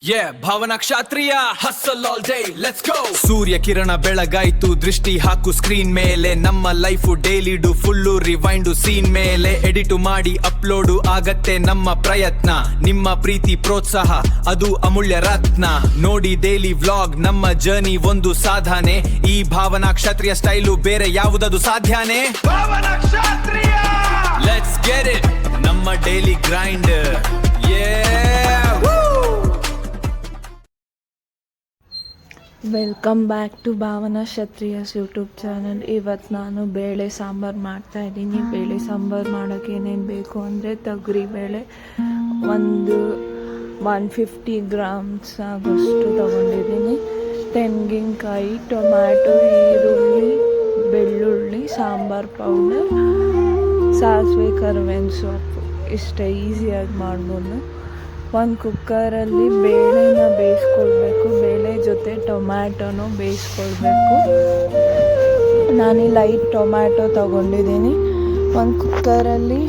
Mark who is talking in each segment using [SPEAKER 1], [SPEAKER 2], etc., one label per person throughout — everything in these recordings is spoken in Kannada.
[SPEAKER 1] Bhavana Kshatriya hustle all day let's go. ಸೂರ್ಯ ಕಿರಣ ಬೆಳಗಾಯ್ತು, ದೃಷ್ಟಿ ಹಾಕು ಸ್ಕ್ರೀನ್ ಮೇಲೆ. ನಮ್ಮ ಲೈಫ್ ಡೈಲಿ ಡು ಫುಲ್ಲು ರಿವೈಂಡು ಸೀನ್ ಮೇಲೆ. ಎಡಿಟು ಮಾಡಿ ಅಪ್ಲೋಡು ಆಗತ್ತೆ ನಮ್ಮ ಪ್ರಯತ್ನ. ನಿಮ್ಮ ಪ್ರೀತಿ ಪ್ರೋತ್ಸಾಹ ಅದು ಅಮೂಲ್ಯ ರತ್ನ. ನೋಡಿ ಡೈಲಿ ವ್ಲಾಗ್ ನಮ್ಮ ಜರ್ನಿ ಒಂದು ಸಾಧನೆ. ಈ ಭಾವನಾ ಕ್ಷಾತ್ರಿಯ ಸ್ಟೈಲು ಬೇರೆ ಯಾವುದದು ಸಾಧ್ಯನೇ. Bhavana Kshatriya let's get it, ನಮ್ಮ daily grind.
[SPEAKER 2] Welcome back to Bhavana Kshatriya's YouTube channel. ಇವತ್ತು ನಾನು ಬೇಳೆ ಸಾಂಬಾರು ಮಾಡ್ತಾಯಿದ್ದೀನಿ. ಬೇಳೆ ಸಾಂಬಾರು ಮಾಡೋಕ್ಕೆ ಏನೇನು ಬೇಕು ಅಂದರೆ ತೊಗರಿಬೇಳೆ ಒಂದು 150 ಗ್ರಾಮ್ಸ್ ಆಗೋಷ್ಟು ತೊಗೊಂಡಿದ್ದೀನಿ. ತೆಂಗಿನಕಾಯಿ, ಟೊಮ್ಯಾಟೊ, ಈರುಳ್ಳಿ, ಬೆಳ್ಳುಳ್ಳಿ, ಸಾಂಬಾರು ಪೌಡರ್, ಸಾಸಿವೆ, ಕರಿಬೇವಿನ ಸೊಪ್ಪು. ಇಷ್ಟೇ, ಈಸಿಯಾಗಿ ಮಾಡ್ಬೋದು. ಒಂದು ಕುಕ್ಕರಲ್ಲಿ ಬೇಳೆನ ಬೇಯಿಸ್ಕೊಳ್ಬೇಕು. ಬೇಳೆ ಜೊತೆ ಟೊಮ್ಯಾಟೊನೂ ಬೇಯಿಸ್ಕೊಳ್ಬೇಕು. ನಾನಿಲ್ಲಿ 5 ಟೊಮ್ಯಾಟೊ ತೊಗೊಂಡಿದ್ದೀನಿ. ಒಂದು ಕುಕ್ಕರಲ್ಲಿ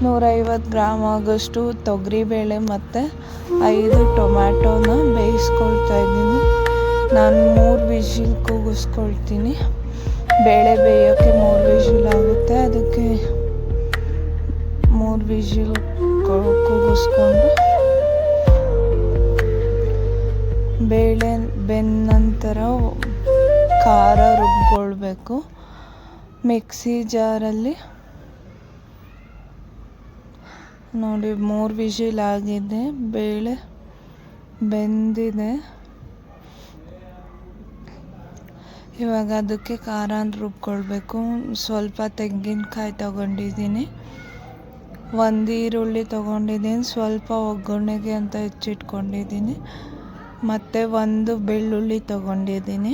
[SPEAKER 2] 150 ಗ್ರಾಮ್ ಆಗೋಷ್ಟು ತೊಗರಿಬೇಳೆ ಮತ್ತು 5 ಟೊಮ್ಯಾಟೊನ ಬೇಯಿಸ್ಕೊಳ್ತಾ ಇದ್ದೀನಿ. ನಾನು 3 ವಿಷಿಲ್ ಕೂಗಿಸ್ಕೊಳ್ತೀನಿ. ಬೇಳೆ ಬೇಯೋಕ್ಕೆ 3 ವಿಷಿಲ್ ಆಗುತ್ತೆ. ಅದಕ್ಕೆ 3 ವಿಷಿಲ್ ಕೂಗಿಸ್ಕೊಂಡು ಬೇಳೆ ಬೆಂದ ನಂತರ ಖಾರ ರುಬ್ಕೊಳ್ಬೇಕು. ಮಿಕ್ಸಿ ಜಾರಲ್ಲಿ ನೋಡಿ 3 ವಿಷಿಲ್ ಆಗಿದೆ, ಬೇಳೆ ಬೆಂದಿದೆ. ಇವಾಗ ಅದಕ್ಕೆ ಖಾರನ ರುಬ್ಕೊಳ್ಬೇಕು. ಸ್ವಲ್ಪ ತೆಂಗಿನಕಾಯಿ ತೊಗೊಂಡಿದ್ದೀನಿ, 1 ಈರುಳ್ಳಿ ತೊಗೊಂಡಿದ್ದೀನಿ, ಸ್ವಲ್ಪ ಒಗ್ಗರಣೆಗೆ ಅಂತ ಹೆಚ್ಚಿಟ್ಕೊಂಡಿದ್ದೀನಿ, ಮತ್ತು 1 ಬೆಳ್ಳುಳ್ಳಿ ತೊಗೊಂಡಿದ್ದೀನಿ.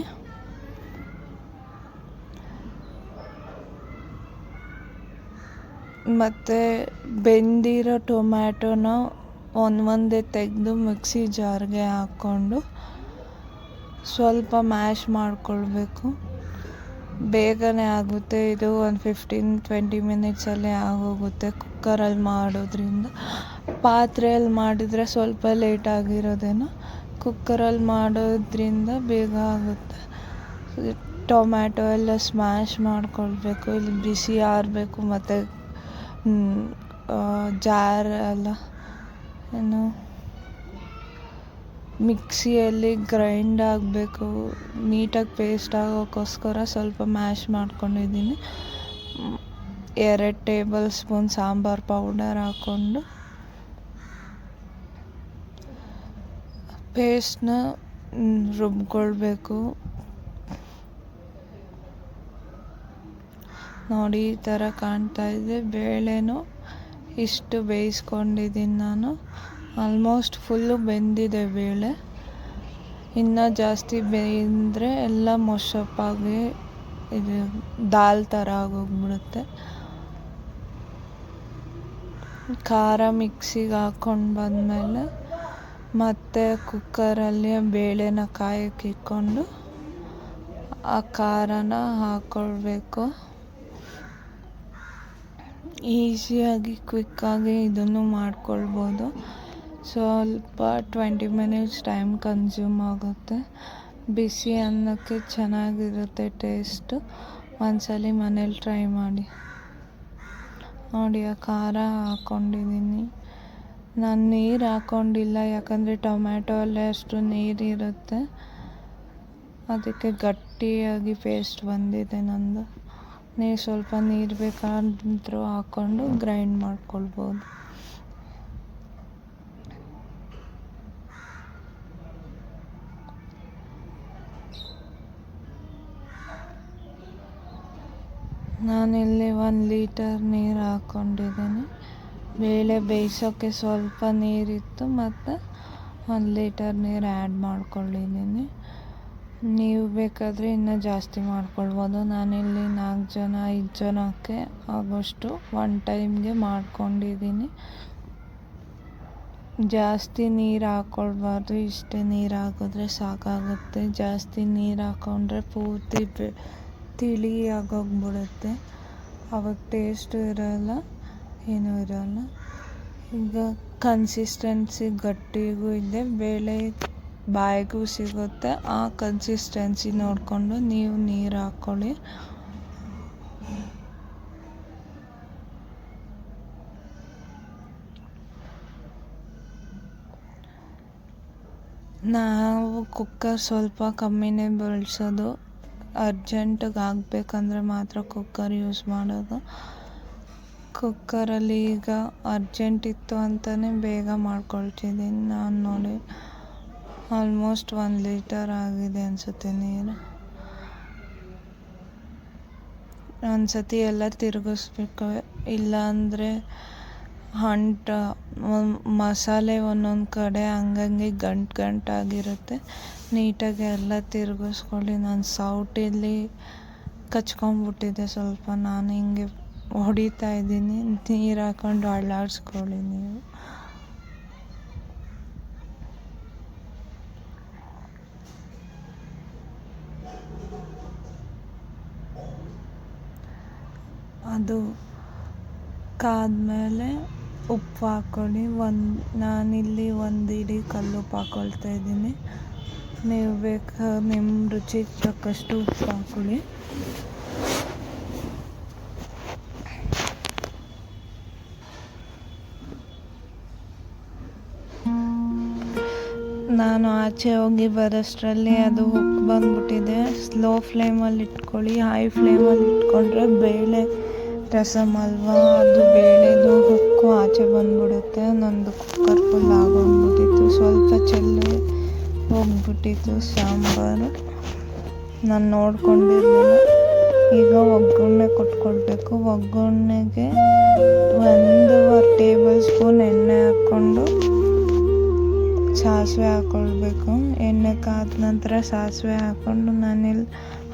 [SPEAKER 2] ಮತ್ತು ಬೆಂದಿರೋ ಟೊಮ್ಯಾಟೊನ ಒಂದೇ ತೆಗೆದು ಮಿಕ್ಸಿ ಜಾರ್ಗೆ ಹಾಕ್ಕೊಂಡು ಸ್ವಲ್ಪ ಮ್ಯಾಶ್ ಮಾಡಿಕೊಳ್ಬೇಕು. ಬೇಗನೆ ಆಗುತ್ತೆ ಇದು. ಒಂದು 15-20 ಮಿನಿಟ್ಸಲ್ಲೇ ಆಗೋಗುತ್ತೆ ಕುಕ್ಕರಲ್ಲಿ ಮಾಡೋದ್ರಿಂದ. ಪಾತ್ರೆಯಲ್ಲಿ ಮಾಡಿದರೆ ಸ್ವಲ್ಪ ಲೇಟ್ ಆಗಿರೋದೇನೋ, ಕುಕ್ಕರಲ್ಲಿ ಮಾಡೋದ್ರಿಂದ ಬೇಗ ಆಗುತ್ತೆ. ಟೊಮ್ಯಾಟೊ ಎಲ್ಲ ಸ್ಮ್ಯಾಶ್ ಮಾಡ್ಕೊಳ್ಬೇಕು. ಇಲ್ಲಿ ಬಿಸಿ ಆರಬೇಕು. ಮತ್ತು ಜಾರ್ ಎಲ್ಲ ಏನು ಮಿಕ್ಸಿಯಲ್ಲಿ ಗ್ರೈಂಡ್ ಆಗಬೇಕು. ನೀಟಾಗಿ ಪೇಸ್ಟ್ ಆಗೋಕ್ಕೋಸ್ಕರ ಸ್ವಲ್ಪ ಮ್ಯಾಶ್ ಮಾಡ್ಕೊಂಡಿದ್ದೀನಿ. 2 ಟೇಬಲ್ ಸ್ಪೂನ್ ಸಾಂಬಾರು ಪೌಡರ್ ಹಾಕ್ಕೊಂಡು ಪೇಸ್ಟ್ನ ರುಬ್ಕೊಳ್ಬೇಕು. ನೋಡಿ ಈ ಥರ ಕಾಣ್ತಾ ಇದೆ. ಬೇಳೆನೂ ಇಷ್ಟು ಬೇಯಿಸ್ಕೊಂಡಿದ್ದೀನಿ ನಾನು. ಆಲ್ಮೋಸ್ಟ್ ಫುಲ್ಲು ಬೆಂದಿದೆ ಬೇಳೆ. ಇನ್ನೂ ಜಾಸ್ತಿ ಬೇಯಿದ್ರೆ ಎಲ್ಲ ಮೊಸಪಾಗಿ ಇದು ದಾಲ್ ಥರ ಆಗೋಗ್ಬಿಡುತ್ತೆ. ಖಾರ ಮಿಕ್ಸಿಗೆ ಹಾಕ್ಕೊಂಡು ಬಂದಮೇಲೆ ಮತ್ತೆ ಕುಕ್ಕರಲ್ಲಿ ಬೇಳೆನ ಕಾಯಕ್ಕೆ ಇಟ್ಕೊಂಡು ಆ ಖಾರನ ಹಾಕ್ಕೊಳ್ಬೇಕು. ಈಸಿಯಾಗಿ ಕ್ವಿಕ್ಕಾಗಿ ಇದನ್ನು ಮಾಡ್ಕೊಳ್ಬೋದು. ಸ್ವಲ್ಪ 20 ಮಿನಿಟ್ಸ್ ಟೈಮ್ ಕನ್ಸ್ಯೂಮ್ ಆಗುತ್ತೆ. ಬಿಸಿ ಅನ್ನಕ್ಕೆ ಚೆನ್ನಾಗಿರುತ್ತೆ ಟೇಸ್ಟು. ಒಂದ್ಸಲ ಮನೇಲಿ ಟ್ರೈ ಮಾಡಿ. ನೋಡಿ ಆ ಖಾರ ಹಾಕ್ಕೊಂಡಿದ್ದೀನಿ. ನಾನು ನೀರು ಹಾಕ್ಕೊಂಡಿಲ್ಲ, ಯಾಕಂದರೆ ಟೊಮ್ಯಾಟೊ ಅಲ್ಲೇ ಅಷ್ಟು ನೀರಿರುತ್ತೆ. ಅದಕ್ಕೆ ಗಟ್ಟಿಯಾಗಿ ಪೇಸ್ಟ್ ಬಂದಿದೆ ನಂದು. ನೀವು ಸ್ವಲ್ಪ ನೀರು ಬೇಕಾದ್ರೂ ಹಾಕ್ಕೊಂಡು ಗ್ರೈಂಡ್ ಮಾಡ್ಕೊಳ್ಬೋದು. ನಾನಿಲ್ಲಿ 1 ಲೀಟರ್ ನೀರು ಹಾಕ್ಕೊಂಡಿದ್ದೀನಿ. ಬೇಳೆ ಬೇಯಿಸೋಕ್ಕೆ ಸ್ವಲ್ಪ ನೀರಿತ್ತು, ಮತ್ತು 1 ಲೀಟರ್ ನೀರು ಆ್ಯಡ್ ಮಾಡ್ಕೊಂಡಿದ್ದೀನಿ. ನೀವು ಬೇಕಾದರೆ ಇನ್ನೂ ಜಾಸ್ತಿ ಮಾಡ್ಕೊಳ್ಬೋದು. ನಾನಿಲ್ಲಿ 4 ಜನ 5 ಜನಕ್ಕೆ ಆಗೋಷ್ಟು ಒನ್ ಟೈಮ್ಗೆ ಮಾಡ್ಕೊಂಡಿದ್ದೀನಿ. ಜಾಸ್ತಿ ನೀರು ಹಾಕ್ಕೊಳ್ಬಾರ್ದು, ಇಷ್ಟೇ ನೀರು ಹಾಕಿದ್ರೆ ಸಾಕಾಗುತ್ತೆ. ಜಾಸ್ತಿ ನೀರು ಹಾಕ್ಕೊಂಡ್ರೆ ಪೂರ್ತಿ ತಿಳಿ ಆಗೋಗ್ಬಿಡುತ್ತೆ. ಅವಾಗ ಟೇಸ್ಟು ಇರೋಲ್ಲ, ಏನೂ ಇರೋಲ್ಲ. ಈಗ ಕನ್ಸಿಸ್ಟೆನ್ಸಿ ಗಟ್ಟಿಗೂ ಇದೆ, ಬೇಳೆ ಬಾಯಿಗೂ ಸಿಗುತ್ತೆ. ಆ ಕನ್ಸಿಸ್ಟೆನ್ಸಿ ನೋಡಿಕೊಂಡು ನೀವು ನೀರು ಹಾಕ್ಕೊಳ್ಳಿ. ನಾವು ಕುಕ್ಕರ್ ಸ್ವಲ್ಪ ಕಮ್ಮಿನೇ ಬಳಸೋದು. ಅರ್ಜೆಂಟಿಗೆ ಆಗಬೇಕಂದ್ರೆ ಮಾತ್ರ ಕುಕ್ಕರ್ ಯೂಸ್ ಮಾಡೋದು. ಕುಕ್ಕರಲ್ಲಿ ಈಗ ಅರ್ಜೆಂಟ್ ಇತ್ತು ಅಂತಲೇ ಬೇಗ ಮಾಡ್ಕೊಳ್ತಿದ್ದೀನಿ ನಾನು. ನೋಡಿ, ಆಲ್ಮೋಸ್ಟ್ 1 ಲೀಟರ್ ಆಗಿದೆ ಅನಿಸುತ್ತೆ ನೀರು. ಒಂದ್ಸತಿ ಎಲ್ಲ ತಿರುಗಿಸ್ಬೇಕು, ಇಲ್ಲಾಂದರೆ ಮಸಾಲೆ ಒಂದೊಂದು ಕಡೆ ಹಂಗಂಗೆ ಗಂಟಾಗಿರುತ್ತೆ. ನೀಟಾಗಿ ಎಲ್ಲ ತಿರುಗಿಸ್ಕೊಳ್ಳಿ. ನಾನು ಸೌಟಲ್ಲಿ ಕಚ್ಕೊಂಡ್ಬಿಟ್ಟಿದೆ ಸ್ವಲ್ಪ, ನಾನು ಹಿಂಗೆ ಹೊಡಿತಾ ಇದ್ದೀನಿ. ನೀರು ಹಾಕೊಂಡು ಅಳ್ಳಾಡಿಸ್ಕೊಳ್ಳಿ ನೀವು. ಅದು ಕಾದ್ಮೇಲೆ ಉಪ್ಪು ಹಾಕ್ಕೊಳ್ಳಿ. ನಾನಿಲ್ಲಿ 1 ಇಡೀ ಕಲ್ಲುಪ್ಪು ಹಾಕ್ಕೊಳ್ತಾ ಇದ್ದೀನಿ. ನೀವು ಬೇಕಾದ್ರೆ ನಿಮ್ಮ ರುಚಿಗೆ ತಕ್ಕಷ್ಟು ಉಪ್ಪು ಹಾಕ್ಕೊಳ್ಳಿ. ನಾನು ಆಚೆ ಹೋಗಿ ಬರೋಷ್ಟರಲ್ಲಿ ಅದು ಉಪ್ಪು ಬಂದ್ಬಿಟ್ಟಿದೆ. ಸ್ಲೋ ಫ್ಲೇಮಲ್ಲಿ ಇಟ್ಕೊಳ್ಳಿ. ಹೈ ಫ್ಲೇಮಲ್ಲಿ ಇಟ್ಕೊಂಡ್ರೆ ಬೇಳೆ ರಸಮ್ ಅಲ್ವಾ, ಅದು ಬೇಳೆದು ಉಕ್ಕು ಆಚೆ ಬಂದ್ಬಿಡುತ್ತೆ. ನಂದು ಕುಕ್ಕರ್ ಫುಲ್ ಆಗೋಗ್ಬಿಟ್ಟಿತ್ತು, ಸ್ವಲ್ಪ ಚೆಲ್ಲಿ ಹೋಗ್ಬಿಟ್ಟಿತ್ತು ಸಾಂಬಾರು. ನಾನು ನೋಡ್ಕೊಂಡಿರಲಿಲ್ಲ. ಈಗ ಒಗ್ಗರಣೆ ಕೊಟ್ಕೊಳ್ಬೇಕು. ಒಗ್ಗರಣೆಗೆ 1 ಟೇಬಲ್ ಸ್ಪೂನ್ ಎಣ್ಣೆ ಹಾಕ್ಕೊಂಡು ಸಾಸಿವೆ ಹಾಕ್ಕೊಳ್ಬೇಕು. ಎಣ್ಣೆ ಕಾದ ನಂತರ ಸಾಸಿವೆ ಹಾಕ್ಕೊಂಡು ನಾನಿಲ್ಲಿ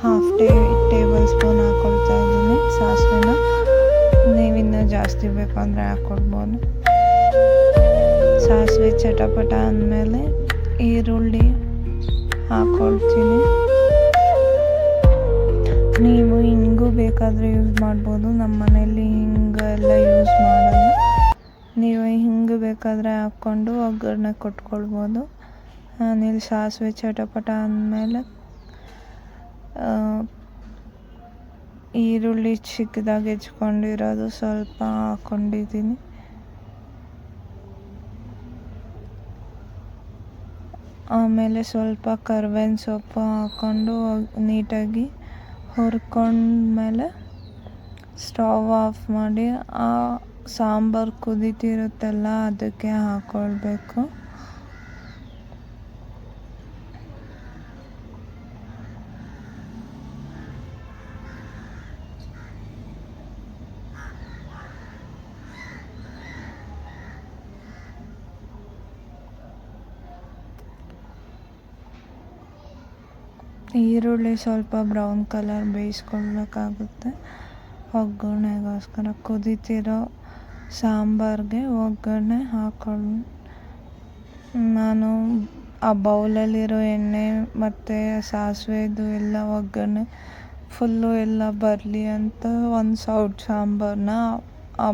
[SPEAKER 2] 1/2 ಟೇಬಲ್ ಸ್ಪೂನ್ ಹಾಕ್ಕೊಳ್ತಾ ಇದ್ದೀನಿ ಸಾಸಿವೆನ. ನೀವಿನ್ನೂ ಜಾಸ್ತಿ ಬೇಕಂದರೆ ಹಾಕ್ಕೊಳ್ಬೋದು. ಸಾಸಿವೆ ಚಟಪಟ ಅಂದಮೇಲೆ ಈರುಳ್ಳಿ ಹಾಕ್ಕೊಳ್ತೀನಿ. ನೀವು ಹಿಂಗೂ ಬೇಕಾದರೆ ಯೂಸ್ ಮಾಡ್ಬೋದು. ನಮ್ಮ ಮನೆಯಲ್ಲಿ ಹಿಂಗೆಲ್ಲ ಯೂಸ್ ಮಾಡೋದು. ನೀವು ಹಿಂಗೆ ಬೇಕಾದರೆ ಹಾಕ್ಕೊಂಡು ಒಗ್ಗರಣೆ ಕೊಟ್ಕೊಳ್ಬೋದು. ನಾನಿಲ್ಲಿ ಸಾಸಿವೆ ಚಟಪಟ ಅಂದಮೇಲೆ ಈರುಳ್ಳಿ ಚಿಕ್ಕದಾಗಿ ಹೆಚ್ಕೊಂಡಿರೋದು ಸ್ವಲ್ಪ ಹಾಕ್ಕೊಂಡಿದ್ದೀನಿ. ಆಮೇಲೆ ಸ್ವಲ್ಪ ಕರ್ಬೇವಿನ ಸೊಪ್ಪು ಹಾಕ್ಕೊಂಡು ನೀಟಾಗಿ ಹುರ್ಕೊಂಡ್ಮೇಲೆ ಸ್ಟವ್ ಆಫ್ ಮಾಡಿ ಆ ಸಾಂಬಾರು ಕುದೀತಿರುತ್ತಲ್ಲ ಅದಕ್ಕೆ ಹಾಕ್ಕೊಳ್ಬೇಕು. ಈರುಳ್ಳಿ ಸ್ವಲ್ಪ ಬ್ರೌನ್ ಕಲರ್ ಬೇಯಿಸ್ಕೊಳ್ಬೇಕಾಗುತ್ತೆ ಒಗ್ಗರಣೆಗೋಸ್ಕರ. ಕುದೀತಿರೋ ಸಾಂಬಾರಿಗೆ ಒಗ್ಗರಣೆ ಹಾಕ್ಕೊಂಡು ನಾನು ಆ ಬೌಲಲ್ಲಿರೋ ಎಣ್ಣೆ ಮತ್ತು ಸಾಸಿವೆದು ಎಲ್ಲ ಒಗ್ಗರಣೆ ಫುಲ್ಲು ಎಲ್ಲ ಬರಲಿ ಅಂತ ಒಂದು ಸೌಟ್ ಸಾಂಬಾರನ್ನ ಆ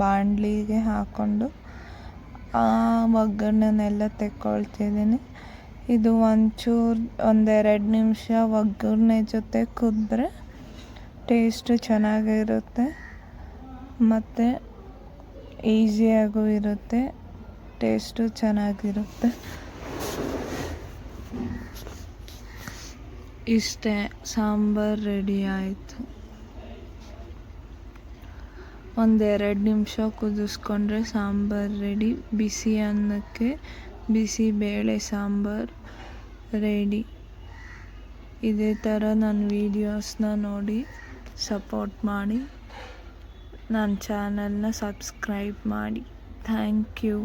[SPEAKER 2] ಬಾಣಲಿಗೆ ಹಾಕ್ಕೊಂಡು ಆ ಒಗ್ಗರಣೆನೆಲ್ಲ ತೆಕ್ಕೊಳ್ತಿದ್ದೀನಿ. ಇದು ಒಂಚೂರು 1-2 ನಿಮಿಷ ಒಗ್ಗರಣೆ ಜೊತೆ ಕುದ್ರೆ ಟೇಸ್ಟು ಚೆನ್ನಾಗಿರುತ್ತೆ ಮತ್ತು ಈಸಿಯಾಗೂ ಇರುತ್ತೆ, ಟೇಸ್ಟು ಚೆನ್ನಾಗಿರುತ್ತೆ. ಇಷ್ಟೇ, ಸಾಂಬಾರು ರೆಡಿ ಆಯಿತು. 1-2 ನಿಮಿಷ ಕುದಿಸ್ಕೊಂಡ್ರೆ ಸಾಂಬಾರು ರೆಡಿ. ಬಿಸಿ ಅನ್ನಕ್ಕೆ ಬಿಸಿ ಬೇಳೆ ಸಾಂಬಾರು ರೆಡಿ. ಇದೇ ಥರ ನನ್ನ ವೀಡಿಯೋಸ್ನ ನೋಡಿ ಸಪೋರ್ಟ್ ಮಾಡಿ, ನನ್ನ ಚಾನಲ್ನ ಸಬ್ಸ್ಕ್ರೈಬ್ ಮಾಡಿ. Thank you.